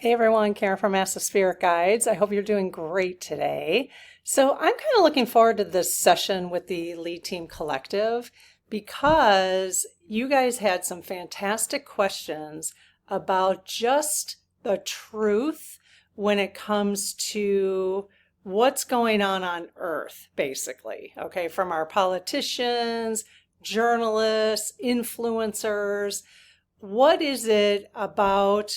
Hey everyone, Karen from Master Spirit Guides. I hope you're doing great today. So I'm kind of looking forward to this session with the Lead Team Collective because you guys had some fantastic questions about just the truth when it comes to what's going on Earth, basically. Okay, from our politicians, journalists, influencers. What is it about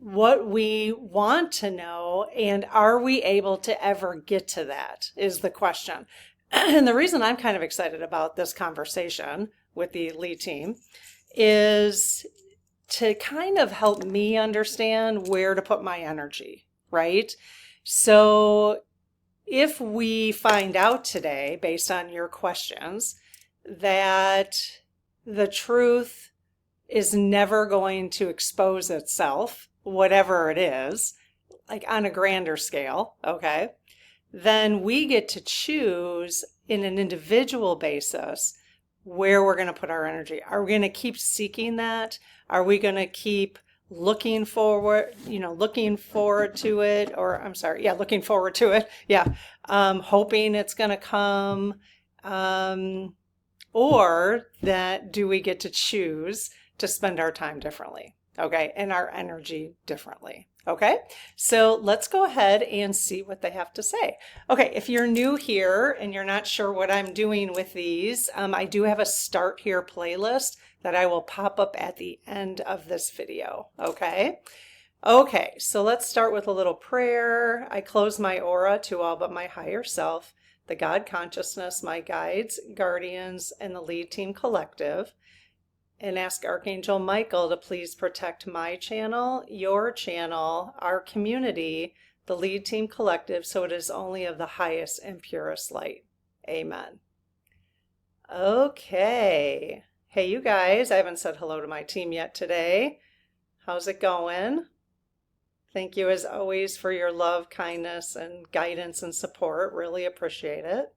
what we want to know, and are we able to ever get to that is the question. And the reason I'm kind of excited about this conversation with the lead team is to kind of help me understand where to put my energy, right? So if we find out today, based on your questions, that the truth is never going to expose itself, whatever it is, like on a grander scale, okay, then we get to choose in an individual basis where we're going to put our energy. Are we going to keep seeking that? Are we going to keep looking forward, looking forward to it, or I'm sorry, yeah, looking forward to it. Yeah. Hoping it's going to come. Or that do we get to choose to spend our time differently? Okay, and our energy differently. Okay, so let's go ahead and see what they have to say. Okay, if you're new here and you're not sure what I'm doing with these, I do have a Start Here playlist that I will pop up at the end of this video. Okay, so let's start with a little prayer. I close my aura to all but my higher self, the God consciousness, my guides, guardians, and the Lead Team Collective, and ask Archangel Michael to please protect my channel, your channel, our community, the Lead Team Collective, so it is only of the highest and purest light. Amen. Okay. Hey, you guys, I haven't said hello to my team yet today. How's it going? Thank you as always for your love, kindness, and guidance and support. Really appreciate it.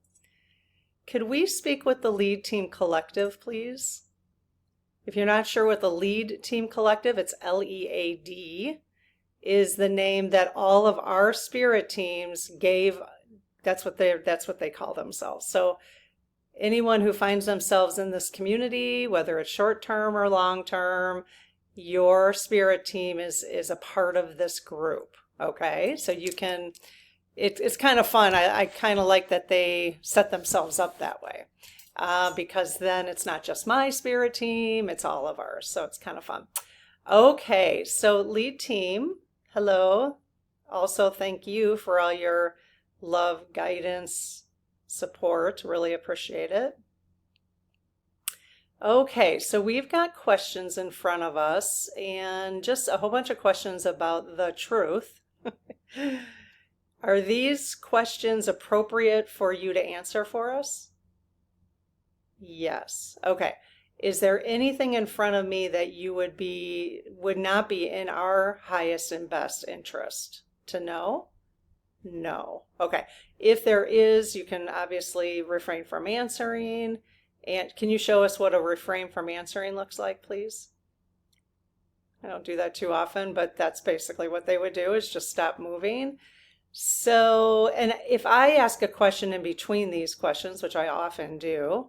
Could we speak with the Lead Team Collective, please? If you're not sure what the Lead Team Collective, it's LEAD, is the name that all of our spirit teams gave. That's what they call themselves. So anyone who finds themselves in this community, whether it's short term or long term, your spirit team is a part of this group. Okay, so you can, it's kind of fun. I kind of like that they set themselves up that way. Because then it's not just my spirit team, it's all of ours. So it's kind of fun. Okay, so Lead Team, hello. Also, thank you for all your love, guidance, support. Really appreciate it. Okay, so we've got questions in front of us and just a whole bunch of questions about the truth. Are these questions appropriate for you to answer for us? Yes. Okay. Is there anything in front of me that you would not be in our highest and best interest to know? No. Okay. If there is, you can obviously refrain from answering. And can you show us what a refrain from answering looks like, please? I don't do that too often, but that's basically what they would do, is just stop moving. So, and if I ask a question in between these questions, which I often do,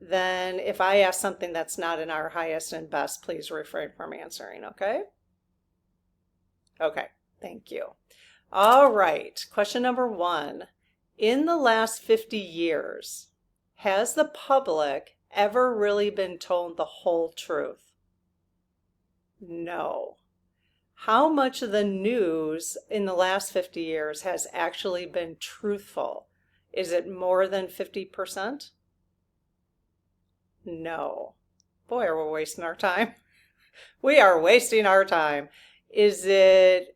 then if I ask something that's not in our highest and best, please refrain from answering, okay? Okay, thank you. All right, question number 1. In the last 50 years, has the public ever really been told the whole truth? No. How much of the news in the last 50 years has actually been truthful? Is it more than 50%? No. Boy, are we wasting our time. We are wasting our time. Is it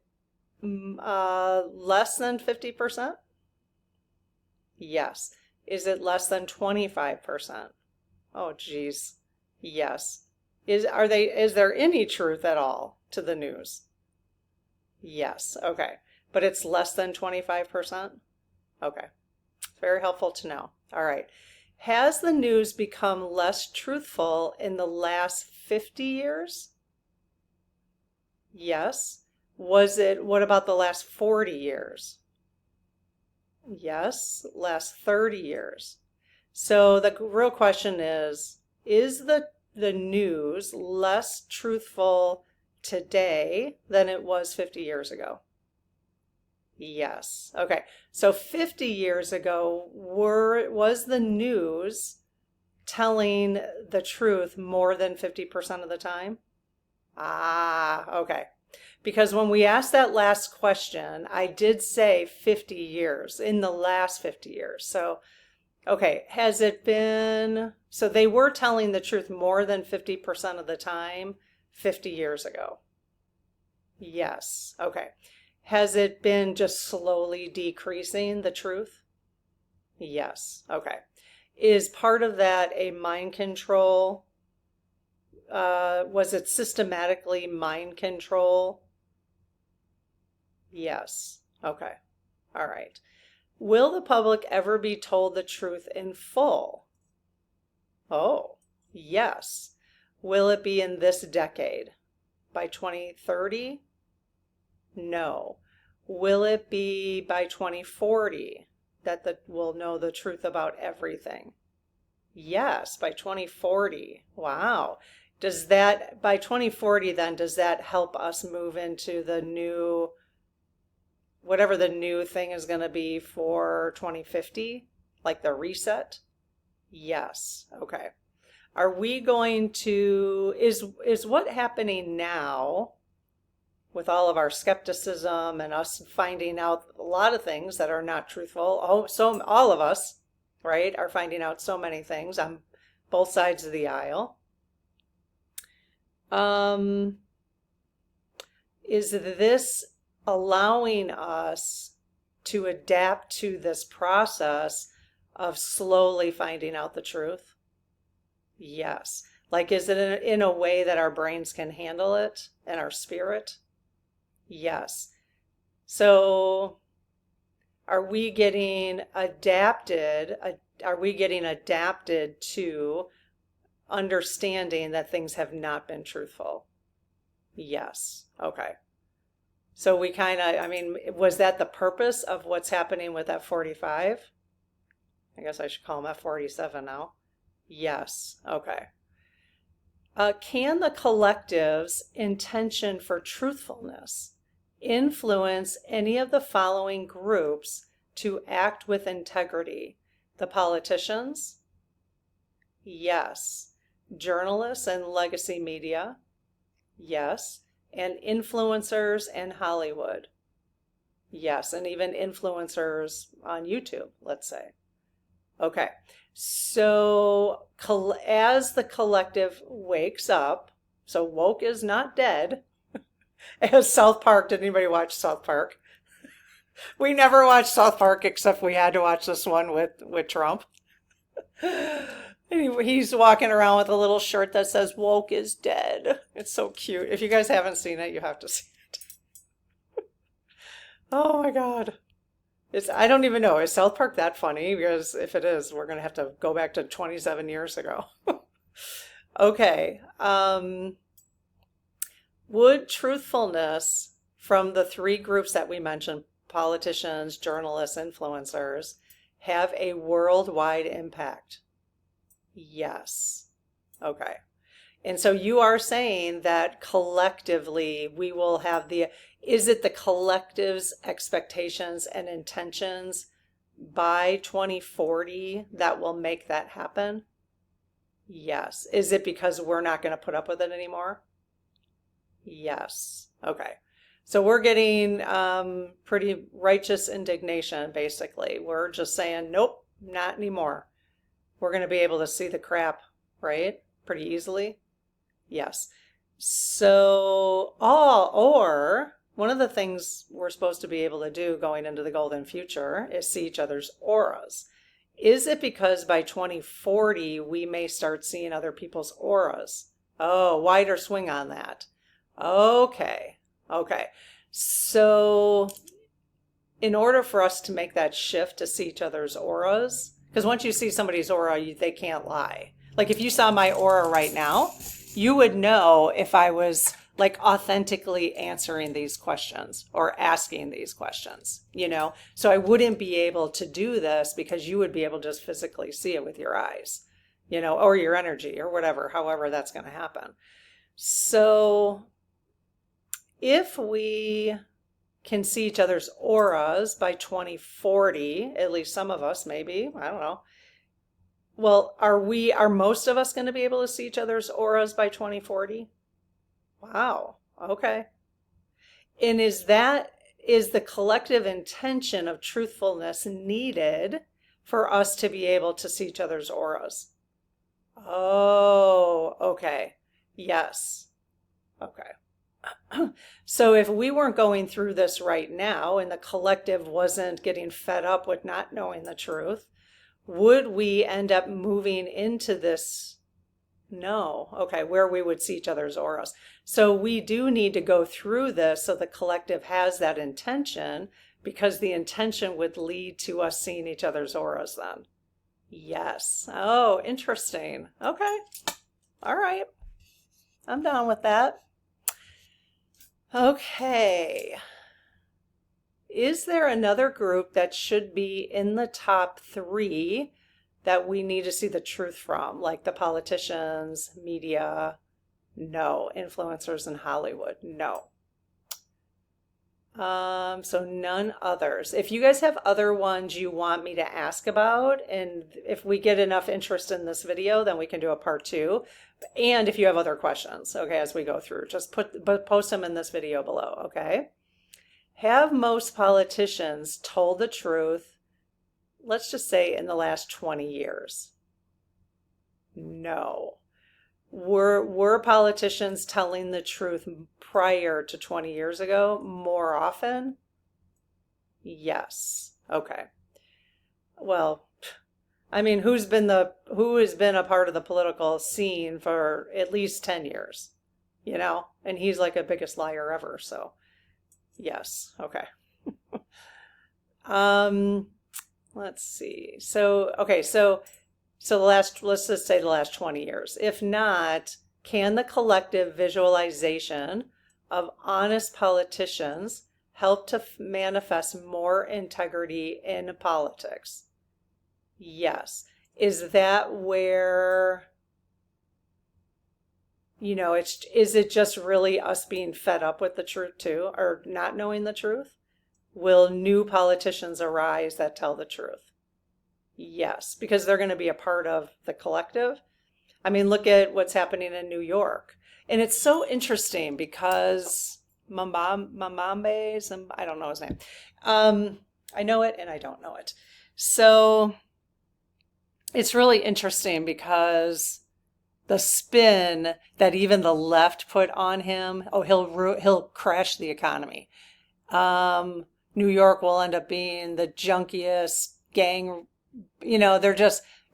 less than 50%? Yes. Is it less than 25%? Oh, geez. Yes. Is there any truth at all to the news? Yes. Okay. But it's less than 25%? Okay. Very helpful to know. All right. Has the news become less truthful in the last 50 years? Yes. What about the last 40 years? Yes, last 30 years. So the real question is the news less truthful today than it was 50 years ago? Yes. Okay. So 50 years ago, was the news telling the truth more than 50% of the time? Ah, okay. Because when we asked that last question, I did say 50 years, in the last 50 years. So, okay, has it been, so they were telling the truth more than 50% of the time 50 years ago? Yes. Okay. Has it been just slowly decreasing the truth? Yes. Okay. Is part of that a mind control? Was it systematically mind control? Yes. Okay. All right. Will the public ever be told the truth in full? Oh, yes. Will it be in this decade? By 2030? No. Will it be by 2040 that we'll know the truth about everything? Yes, by 2040. Wow. Does that, by 2040 then, does that help us move into the new, whatever the new thing is going to be for 2050? Like the reset? Yes. Okay. Are we going to, is what happening now with all of our skepticism and us finding out a lot of things that are not truthful? Oh, so all of us, right, are finding out so many things on both sides of the aisle. Is this allowing us to adapt to this process of slowly finding out the truth? Yes. Like, is it in a way that our brains can handle it and our spirit? Yes. So are we getting adapted? Are we getting adapted to understanding that things have not been truthful? Yes. Okay. So we kind of, I mean, was that the purpose of what's happening with F-45? I guess I should call them F-47 now. Yes. Okay. Can the collective's intention for truthfulness influence any of the following groups to act with integrity? The politicians? Yes. Journalists and legacy media? Yes. And influencers and Hollywood? Yes. And even influencers on YouTube, let's say. Okay. So as the collective wakes up, so woke is not dead. As South Park, did anybody watch South Park? We never watched South Park except we had to watch this one with Trump. He's walking around with a little shirt that says woke is dead. It's so cute. If you guys haven't seen it, you have to see it. Oh my God. I don't even know. Is South Park that funny? Because if it is, we're going to have to go back to 27 years ago. Okay. Would truthfulness from the three groups that we mentioned, politicians, journalists, influencers, have a worldwide impact? Yes. Okay. And so you are saying that collectively we will have is it the collective's expectations and intentions by 2040 that will make that happen? Yes. Is it because we're not going to put up with it anymore? Yes. Okay. So we're getting pretty righteous indignation, basically. We're just saying, nope, not anymore. We're going to be able to see the crap, right? Pretty easily. Yes. So, or one of the things we're supposed to be able to do going into the golden future is see each other's auras. Is it because by 2040 we may start seeing other people's auras? Oh, wider swing on that. Okay. Okay. So in order for us to make that shift to see each other's auras, because once you see somebody's aura, they can't lie. Like if you saw my aura right now, you would know if I was like authentically answering these questions or asking these questions, you know? So I wouldn't be able to do this because you would be able to just physically see it with your eyes, you know, or your energy or whatever, however that's going to happen. So if we can see each other's auras by 2040, at least some of us, maybe, I don't know. Well, are most of us going to be able to see each other's auras by 2040? Wow. Okay. And is the collective intention of truthfulness needed for us to be able to see each other's auras? Oh, okay. Yes. Okay. So if we weren't going through this right now and the collective wasn't getting fed up with not knowing the truth, would we end up moving into this? No. Okay, where we would see each other's auras. So we do need to go through this so the collective has that intention, because the intention would lead to us seeing each other's auras then. Yes. Oh, interesting. Okay. All right. I'm down with that. Okay. Is there another group that should be in the top 3 that we need to see the truth from, like the politicians, media? No. Influencers in Hollywood? No. So none others. If you guys have other ones you want me to ask about, and if we get enough interest in this video, then we can do a part 2. And if you have other questions, okay, as we go through, just post them in this video below, okay? Have most politicians told the truth, let's just say in the last 20 years? No. Were politicians telling the truth prior to 20 years ago more often? Yes. Okay. Well, I mean, who has been a part of the political scene for at least 10 years, you know? And he's like a biggest liar ever, so yes. Okay. Let's see. So let's just say the last 20 years. If not, can the collective visualization of honest politicians help to manifest more integrity in politics? Yes. Is that where, you know, is it just really us being fed up with the truth too, or not knowing the truth? Will new politicians arise that tell the truth? Yes, because they're going to be a part of the collective. I mean, look at what's happening in New York. And it's so interesting because Mamambe, I don't know his name. I know it and I don't know it. So it's really interesting because the spin that even the left put on him, oh, he'll crash the economy. New York will end up being the junkiest gang, you know,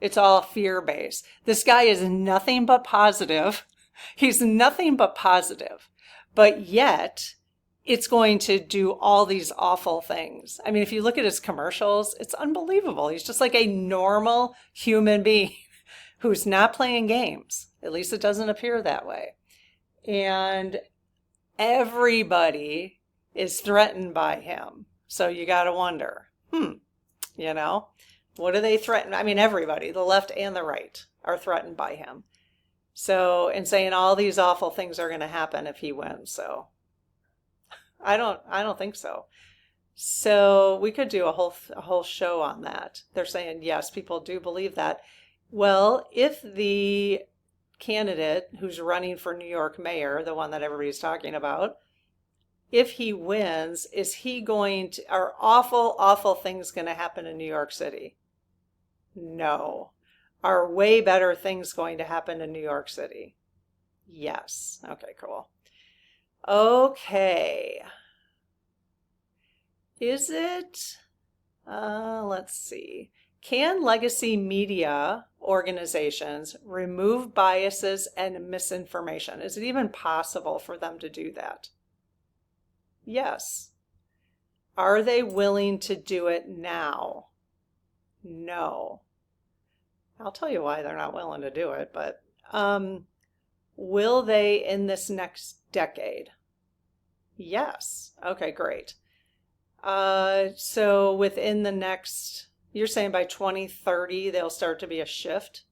it's all fear-based. This guy is nothing but positive. He's nothing but positive, but yet it's going to do all these awful things. I mean, if you look at his commercials, it's unbelievable. He's just like a normal human being who's not playing games. At least it doesn't appear that way. And everybody is threatened by him. So you got to wonder, you know, what do they threaten? I mean, everybody, the left and the right, are threatened by him. So, and saying all these awful things are going to happen if he wins. So I don't think so. So we could do a whole show on that. They're saying, yes, people do believe that. Well, if the candidate who's running for New York mayor, the one that everybody's talking about, if he wins, are awful, awful things going to happen in New York City? No. Are way better things going to happen in New York City? Yes. Okay, cool. Okay. Is it, let's see. Can legacy media organizations remove biases and misinformation? Is it even possible for them to do that? Yes. Are they willing to do it now? No. I'll tell you why they're not willing to do it, but will they in this next decade. Yes. Okay, great. So within the next, you're saying by 2030, there'll start to be a shift?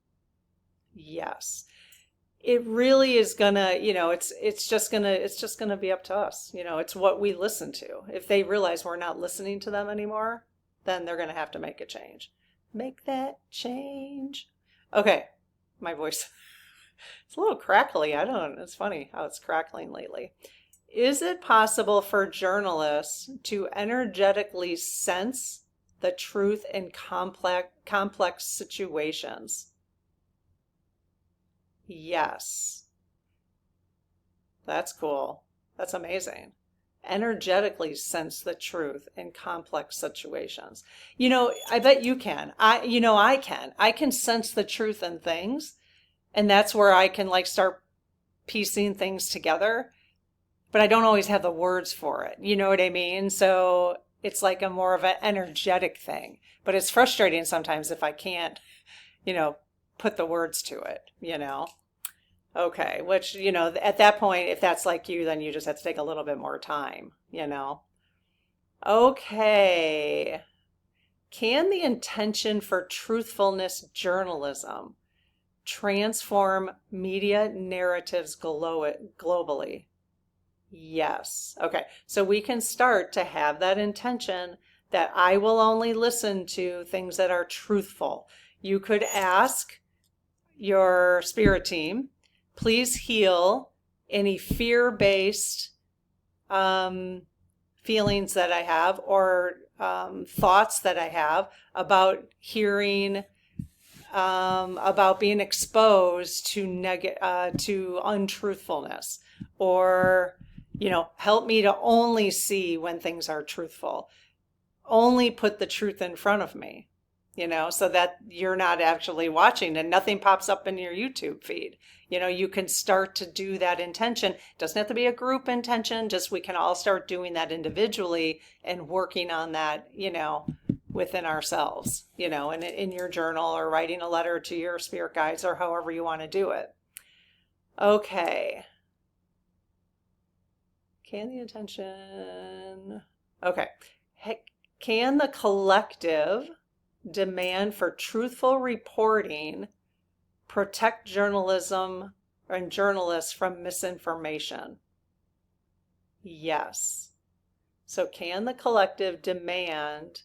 Yes. It really is gonna, it's just gonna be up to us. It's what we listen to. If they realize we're not listening to them anymore, then they're gonna have to make a change. Make that change. Okay, my voice. It's a little crackly. I don't, it's funny how it's crackling lately. Is it possible for journalists to energetically sense the truth in complex situations? Yes. That's cool. That's amazing. Energetically sense the truth in complex situations. I bet you can. I can. I can sense the truth in things, and that's where I can like start piecing things together, but I don't always have the words for it. You know what I mean? So it's like a more of an energetic thing, but it's frustrating sometimes if I can't, put the words to it. Okay, which, at that point, if that's like you, then you just have to take a little bit more time. Okay. Can the intention for truthfulness journalism transform media narratives globally? Yes. Okay, so we can start to have that intention that I will only listen to things that are truthful. You could ask your spirit team, please heal any fear-based feelings that I have or thoughts that I have about hearing, about being exposed to untruthfulness, or help me to only see when things are truthful. Only put the truth in front of me. So that you're not actually watching and nothing pops up in your YouTube feed. You can start to do that intention. It doesn't have to be a group intention, just we can all start doing that individually and working on that, within ourselves, and in your journal or writing a letter to your spirit guides or however you want to do it. Okay. Can the intention, okay. Can the collective demand for truthful reporting protect journalism and journalists from misinformation? Yes. So can the collective's demand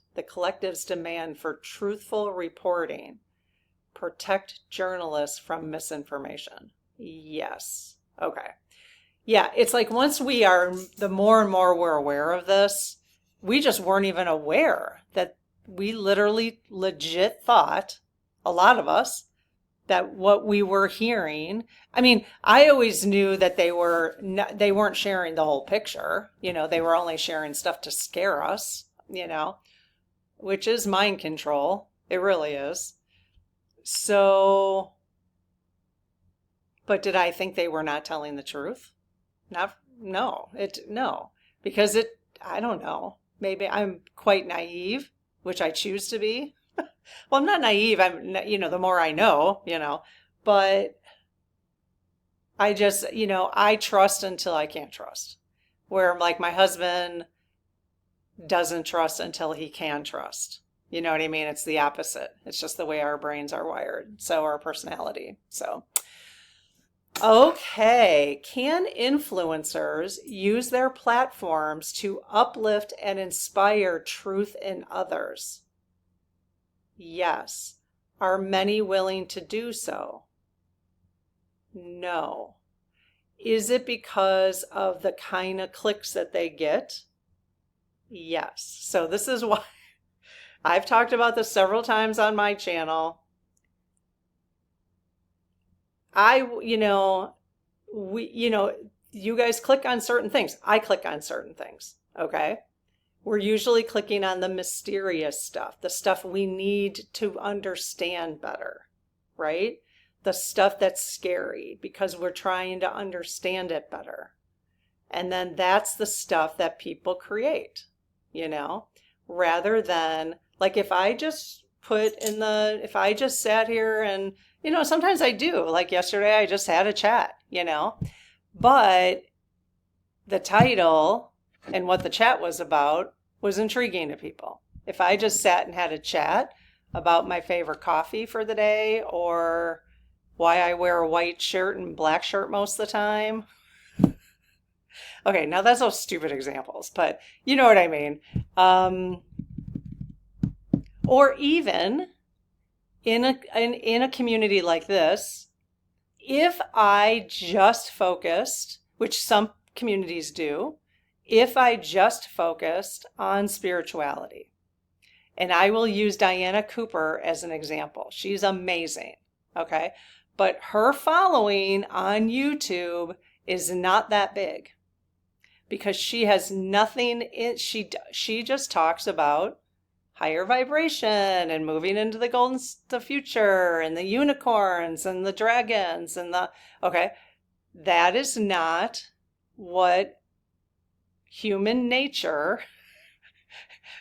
for truthful reporting protect journalists from misinformation? Yes. Okay. Yeah, it's like once the more and more we're aware of this, we just weren't even aware that we literally legit thought, a lot of us, that what we were hearing, I mean, I always knew that they weren't sharing the whole picture. They were only sharing stuff to scare us, which is mind control. It really is. So, but did I think they were not telling the truth? No, because I don't know. Maybe I'm quite naive, which I choose to be. Well, I'm not naive. The more I know, but I just, I trust until I can't trust. Where like my husband doesn't trust until he can trust. You know what I mean? It's the opposite. It's just the way our brains are wired. So our personality. So, okay. Can influencers use their platforms to uplift and inspire truth in others? Yes. Are many willing to do so? No. Is it because of the kind of clicks that they get? Yes. So this is why I've talked about this several times on my channel. You guys click on certain things. I click on certain things. Okay. We're usually clicking on the mysterious stuff, the stuff we need to understand better, right? The stuff that's scary because we're trying to understand it better. And then that's the stuff that people create, rather than like if I just sat here and, sometimes I do, like yesterday I just had a chat, but the title and what the chat was about was intriguing to people. If I just sat and had a chat about my favorite coffee for the day or why I wear a white shirt and black shirt most of the time. Okay, now that's those stupid examples, but you know what I mean. Or even in a community like this, if I just focused, which some communities do, if I just focused on spirituality, and I will use Diana Cooper as an example. She's amazing, okay? But her following on YouTube is not that big because she has nothing in, she just talks about higher vibration and moving into the future and the unicorns and the dragons and okay, that is not what human nature,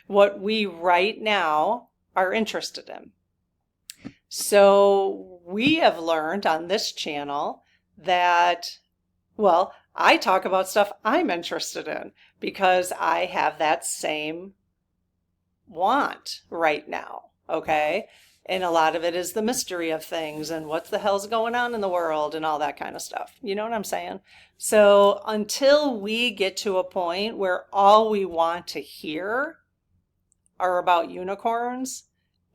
what we right now are interested in. So we have learned on this channel that, well, I talk about stuff I'm interested in because I have that same want right now, okay? And a lot of it is the mystery of things and what the hell's going on in the world and all that kind of stuff. You know what I'm saying? So until we get to a point where all we want to hear are about unicorns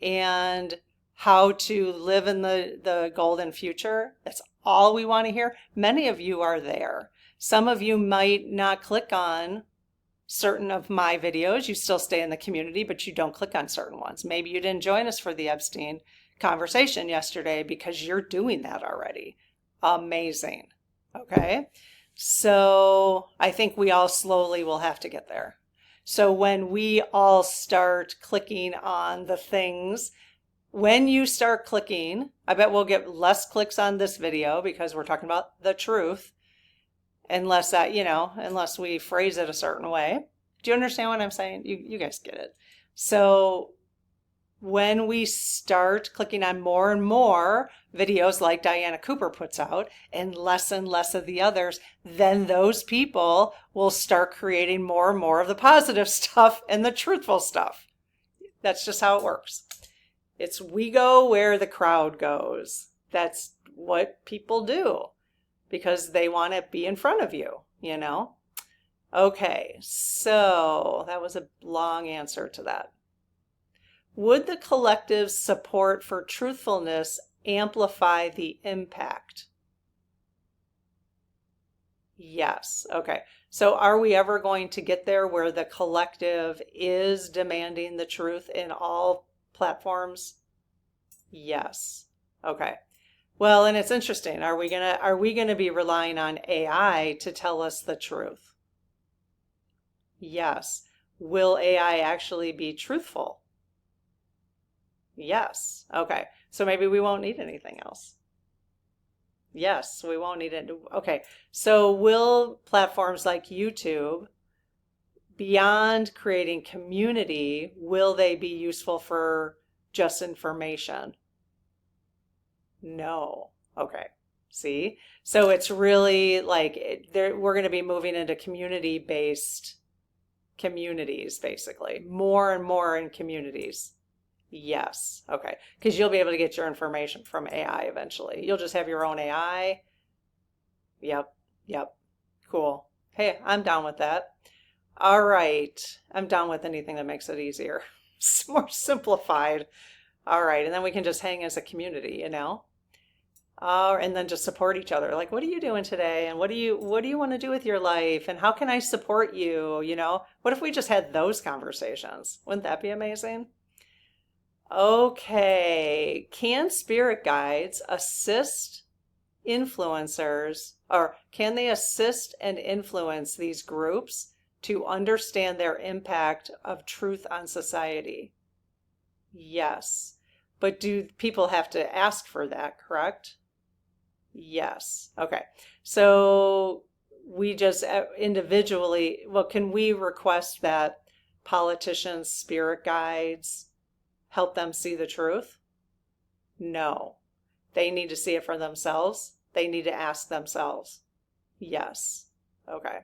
and how to live in the golden future, that's all we want to hear. Many of you are there. Some of you might not click on certain of my videos. You still stay in the community, but you don't click on certain ones. Maybe you didn't join us for the Epstein conversation yesterday because you're doing that already. Amazing. Okay. So I think we all slowly will have to get there. So when we all start clicking on the things, when you start clicking, I bet we'll get less clicks on this video because we're talking about the truth. Unless that, unless we phrase it a certain way. Do you understand what I'm saying? You guys get it. So when we start clicking on more and more videos like Diana Cooper puts out and less of the others, then those people will start creating more and more of the positive stuff and the truthful stuff. That's just how it works. We go where the crowd goes. That's what people do. Because they want to be in front of you, Okay, so that was a long answer to that. Would the collective's support for truthfulness amplify the impact? Yes. Okay. So are we ever going to get there where the collective is demanding the truth in all platforms? Yes. Okay. Well, and it's interesting. Are we gonna be relying on AI to tell us the truth? Yes. Will AI actually be truthful? Yes. Okay. So maybe we won't need anything else. Yes, we won't need it. Okay. So will platforms like YouTube, beyond creating community, will they be useful for just information? No. Okay. See? So it's really like we're going to be moving into community-based communities, basically. More and more in communities. Yes. Okay. Because you'll be able to get your information from AI eventually. You'll just have your own AI. Yep. Yep. Cool. Hey, I'm down with that. All right. I'm down with anything that makes it easier. It's more simplified. All right. And then we can just hang as a community, and then just support each other. Like, what are you doing today? And what do you want to do with your life? And how can I support you? What if we just had those conversations? Wouldn't that be amazing? Okay. Can spirit guides assist influencers, or can they assist and influence these groups to understand their impact of truth on society? Yes. But do people have to ask for that, correct? Yes. Okay. So we just individually, well, can we request that politicians, spirit guides, help them see the truth? No. They need to see it for themselves. They need to ask themselves. Yes. Okay.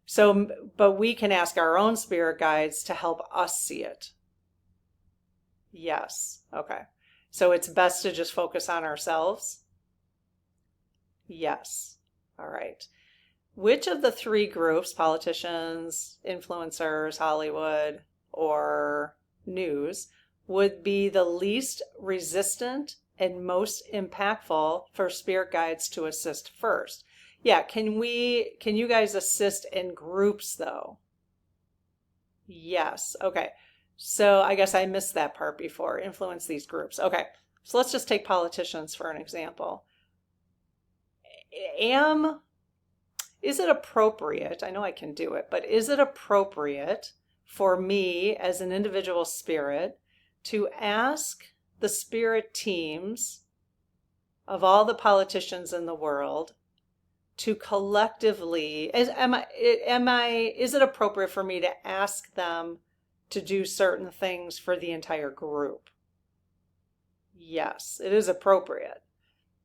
So, but we can ask our own spirit guides to help us see it. Yes. Okay. So it's best to just focus on ourselves? Yes. All right. Which of the three groups, politicians, influencers, Hollywood, or news, would be the least resistant and most impactful for spirit guides to assist first? Yeah, can you guys assist in groups though? Yes. Okay. So I guess I missed that part before. Influence these groups. Okay. So let's just take politicians for an example. Is it appropriate? I know I can do it, but is it appropriate for me as an individual spirit to ask the spirit teams of all the politicians in the world to collectively, is it appropriate for me to ask them to do certain things for the entire group? Yes, it is appropriate.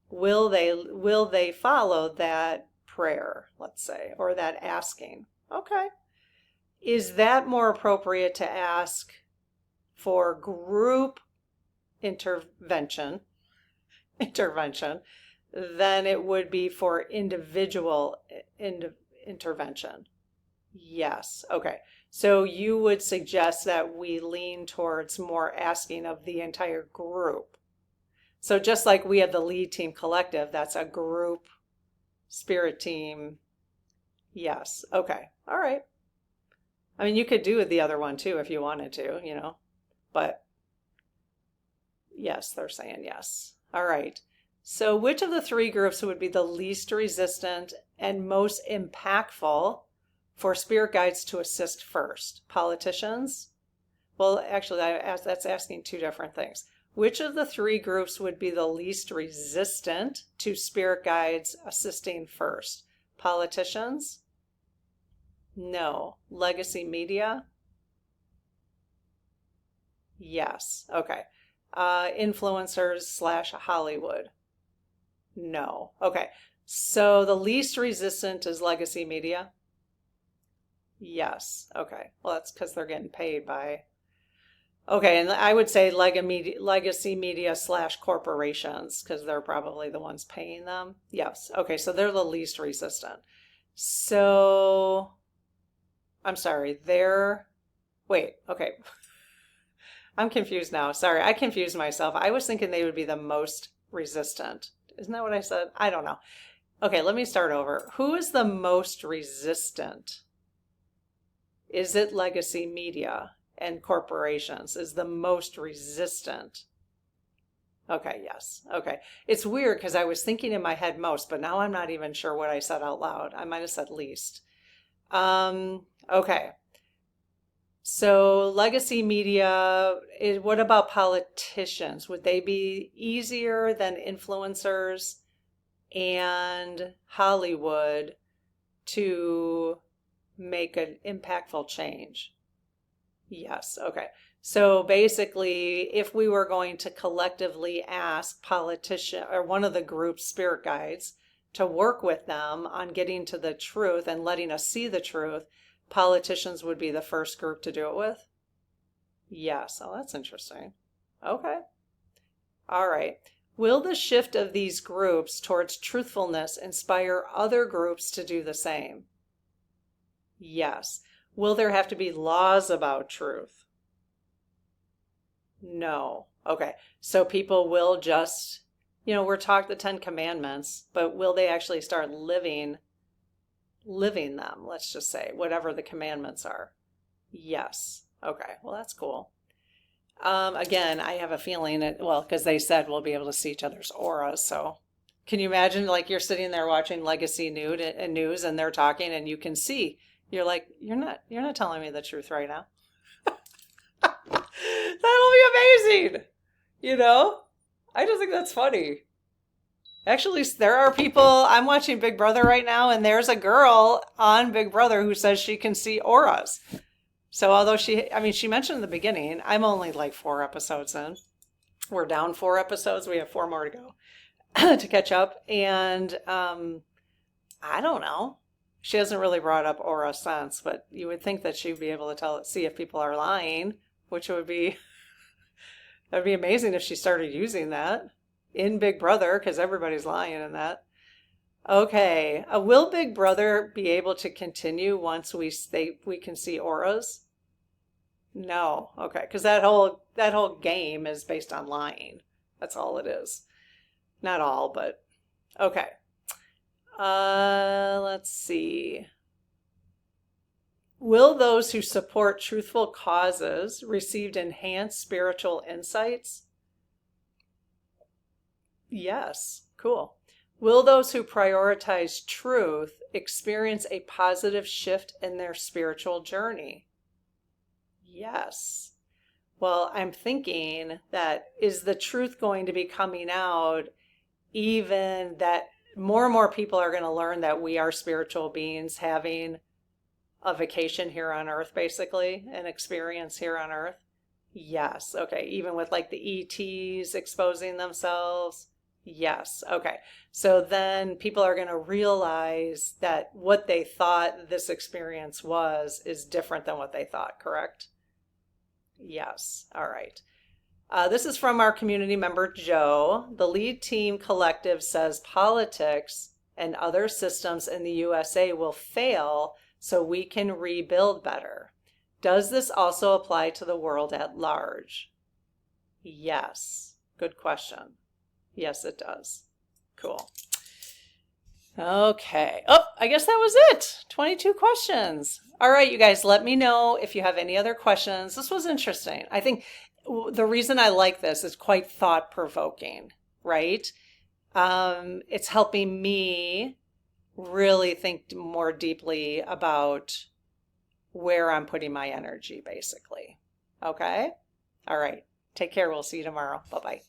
Will they follow that prayer, let's say, or that asking? Okay. Is that more appropriate to ask for group intervention than it would be for individual intervention? Yes. Okay. So you would suggest that we lean towards more asking of the entire group. So just like we have the lead team collective, that's a group spirit team. Yes. Okay. All right. I mean, you could do the other one too if you wanted to, but yes, they're saying yes. All right. So which of the three groups would be the least resistant and most impactful for spirit guides to assist first? Politicians? Well, actually, that's asking two different things. Which of the three groups would be the least resistant to spirit guides assisting first? Politicians? No. Legacy media? Yes. Okay. Influencers / Hollywood? No. Okay. So the least resistant is legacy media? Yes. Okay. Well, that's because they're getting paid by. Okay, and I would say legacy media / corporations because they're probably the ones paying them. Yes. Okay, so they're the least resistant. So, I'm sorry, wait, okay. I'm confused now. Sorry, I confused myself. I was thinking they would be the most resistant. Isn't that what I said? I don't know. Okay, let me start over. Who is the most resistant? Is it legacy media and corporations is the most resistant? Okay, yes. Okay. It's weird because I was thinking in my head most, but now I'm not even sure what I said out loud. I might have said least. Okay. So legacy media, what about politicians? Would they be easier than influencers and Hollywood to make an impactful change? Yes. Okay. So basically, if we were going to collectively ask politician or one of the group's spirit guides to work with them on getting to the truth and letting us see the truth, politicians would be the first group to do it with? Yes. Oh, that's interesting. Okay. All right. Will the shift of these groups towards truthfulness inspire other groups to do the same? Yes. Will there have to be laws about truth? No. Okay. So people will just, we're taught the 10 Commandments, but will they actually start living them? Let's just say, whatever the commandments are. Yes. Okay. Well, that's cool. Again, I have a feeling because they said we'll be able to see each other's auras. So can you imagine like you're sitting there watching Legacy News and they're talking and you can see, you're like, you're not telling me the truth right now. That'll be amazing. I just think that's funny. Actually, there are people, I'm watching Big Brother right now, and there's a girl on Big Brother who says she can see auras. So although she mentioned in the beginning, I'm only like 4 episodes in. We're down 4 episodes. We have 4 more to go to catch up. And I don't know. She hasn't really brought up aura sense, but you would think that she'd be able to see if people are lying, which would be, that'd be amazing if she started using that in Big Brother, because everybody's lying in that. Okay, will Big Brother be able to continue once we can see auras? No. Okay, because that whole game is based on lying. That's all it is. Not all, but okay. Let's see. Will those who support truthful causes receive enhanced spiritual insights? Yes. Cool. Will those who prioritize truth experience a positive shift in their spiritual journey? Yes. Well, I'm thinking that is the truth going to be coming out, even that more and more people are going to learn that we are spiritual beings having a vacation here on Earth, basically, an experience here on Earth? Yes. Okay. Even with like the ETs exposing themselves? Yes. Okay. So then people are going to realize that what they thought this experience was is different than what they thought, correct? Yes. All right. This is from our community member, Joe. The Lead Team Collective says politics and other systems in the USA will fail so we can rebuild better. Does this also apply to the world at large? Yes. Good question. Yes, it does. Cool. Okay. Oh, I guess that was it. 22 questions. All right, you guys, let me know if you have any other questions. This was interesting. I think the reason I like this is quite thought-provoking, right? It's helping me really think more deeply about where I'm putting my energy, basically. Okay? All right. Take care. We'll see you tomorrow. Bye-bye.